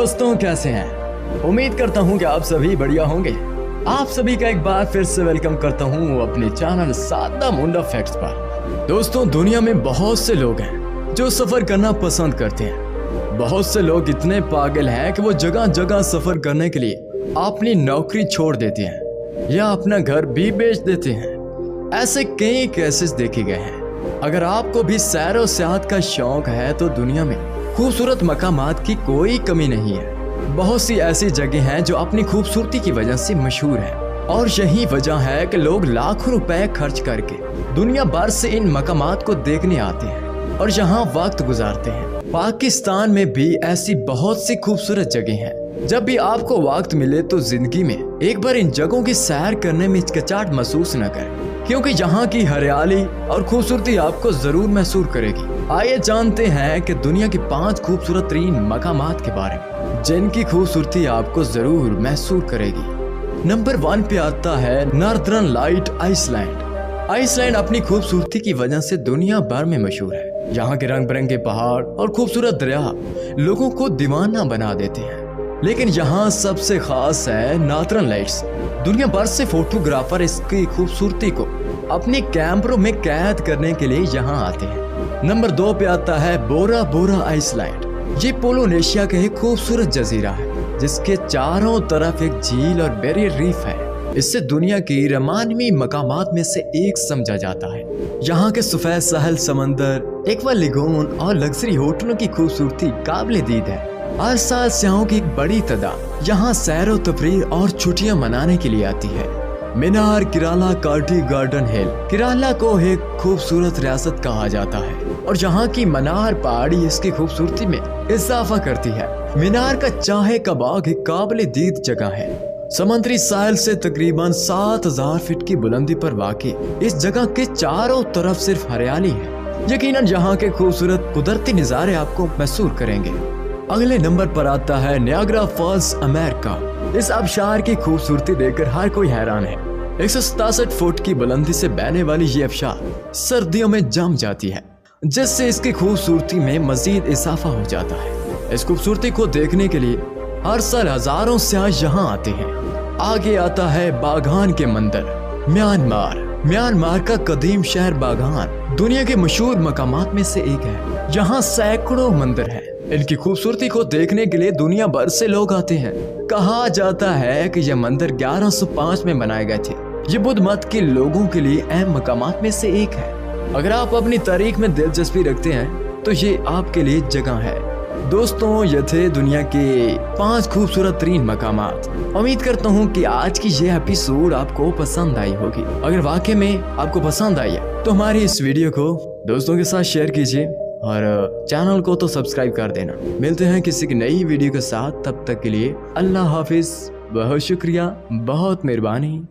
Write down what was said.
दोस्तों कैसे हैं? उम्मीद करता हूं कि आप सभी बढ़िया होंगे। आप सभी का एक बार फिर से वेलकम करता हूं अपने चैनल सादा मुंडा फैक्ट्स पर। दोस्तों, दुनिया में बहुत से लोग हैं जो सफर करना पसंद करते हैं। बहुत से लोग इतने पागल हैं कि वो जगह जगह सफर करने के लिए अपनी नौकरी छोड़ देते हैं या अपना घर भी बेच देते हैं। ऐसे कई केसेस देखे गए हैं। अगर आपको भी सैर और सियाहत का शौक है तो दुनिया में खूबसूरत मकामात की कोई कमी नहीं है। बहुत सी ऐसी जगह हैं जो अपनी खूबसूरती की वजह से मशहूर हैं और यही वजह है कि लोग लाखों रुपए खर्च करके दुनिया भर से इन मकामात को देखने आते हैं और यहाँ वक्त गुजारते हैं। पाकिस्तान में भी ऐसी बहुत सी खूबसूरत जगह हैं। जब भी आपको वक्त मिले तो जिंदगी में एक बार इन जगहों की सैर करने में हिचकिचाहट महसूस न करें, क्योंकि यहाँ की हरियाली और खूबसूरती आपको जरूर महसूस करेगी। आइए जानते हैं कि दुनिया की 5 खूबसूरत तरीन मकामात के बारे में जिनकी खूबसूरती आपको जरूर महसूस करेगी। नंबर 1 पे आता है नॉर्दर्न लाइट आइसलैंड। आइसलैंड अपनी खूबसूरती की वजह से दुनिया भर में मशहूर है। यहाँ के रंग बिरंगे पहाड़ और खूबसूरत दरिया लोगों को दीवाना बना देते हैं। लेकिन यहाँ सबसे खास है नॉर्दर्न लाइट्स। दुनिया भर से फोटोग्राफर इसकी खूबसूरती को अपने कैमरों में कैद करने के लिए यहाँ आते हैं। नंबर 2 पे आता है बोरा बोरा आइसलैंड। ये पोलिनेशिया का एक खूबसूरत जजीरा है जिसके चारों तरफ एक झील और बैरियर रीफ है। इससे दुनिया की रोमांचक मकामात में से एक समझा जाता है। यहाँ के सफेद साहिल, समंदर, एक्वा लेगून और लग्जरी होटलों की खूबसूरती काबिल दीद है। हर साल सयाहों की एक बड़ी तादाद यहाँ सैर व तफरीह और छुट्टियाँ मनाने के लिए आती है। मीनार केराला कार्टी गार्डन हिल। केराला को एक खूबसूरत रियासत कहा जाता है और यहाँ की मनार पहाड़ी इसकी खूबसूरती में इजाफा करती है। मीनार का चाहे का बाग एक काबिल दीद जगह है। समुद्री साहिल से तकरीबन 7000 फीट की बुलंदी पर वाक़ई इस जगह के चारों तरफ सिर्फ हरियाली है। यकीनन यहाँ के खूबसूरत कुदरती नज़ारे आपको महसूस करेंगे। अगले नंबर पर आता है नियाग्रा फॉल्स, अमेरिका। इस आबशार की खूबसूरती देखकर हर कोई हैरान है। 167 फुट की बुलंदी से बहने वाली ये आबशार सर्दियों में जम जाती है, जिससे इसकी खूबसूरती में मजीद इजाफा हो जाता है। इस खूबसूरती को देखने के लिए हर साल हजारों सयाह यहाँ आते हैं। आगे आता है बागान के मंदिर, म्यांमार। म्यांमार का कदीम शहर बागान दुनिया के मशहूर मकामात में से एक है। यहाँ सैकड़ों मंदिर हैं। इनकी खूबसूरती को देखने के लिए दुनिया भर से लोग आते हैं। कहा जाता है कि यह मंदिर 1105 में बनाए गए थे। ये बुद्ध मत के लोगों के लिए अहम मकामात में से एक है। अगर आप अपनी तारीख में दिलचस्पी रखते हैं तो ये आपके लिए जगह है। दोस्तों, ये थे दुनिया के 5 खूबसूरत तरीन मकामात। उम्मीद करता हूँ कि आज की ये एपिसोड आपको पसंद आई होगी। अगर वाकई में आपको पसंद आई है तो हमारी इस वीडियो को दोस्तों के साथ शेयर कीजिए और चैनल को तो सब्सक्राइब कर देना। मिलते हैं किसी की नई वीडियो के साथ, तब तक के लिए अल्लाह हाफिज। बहुत शुक्रिया, बहुत मेहरबानी।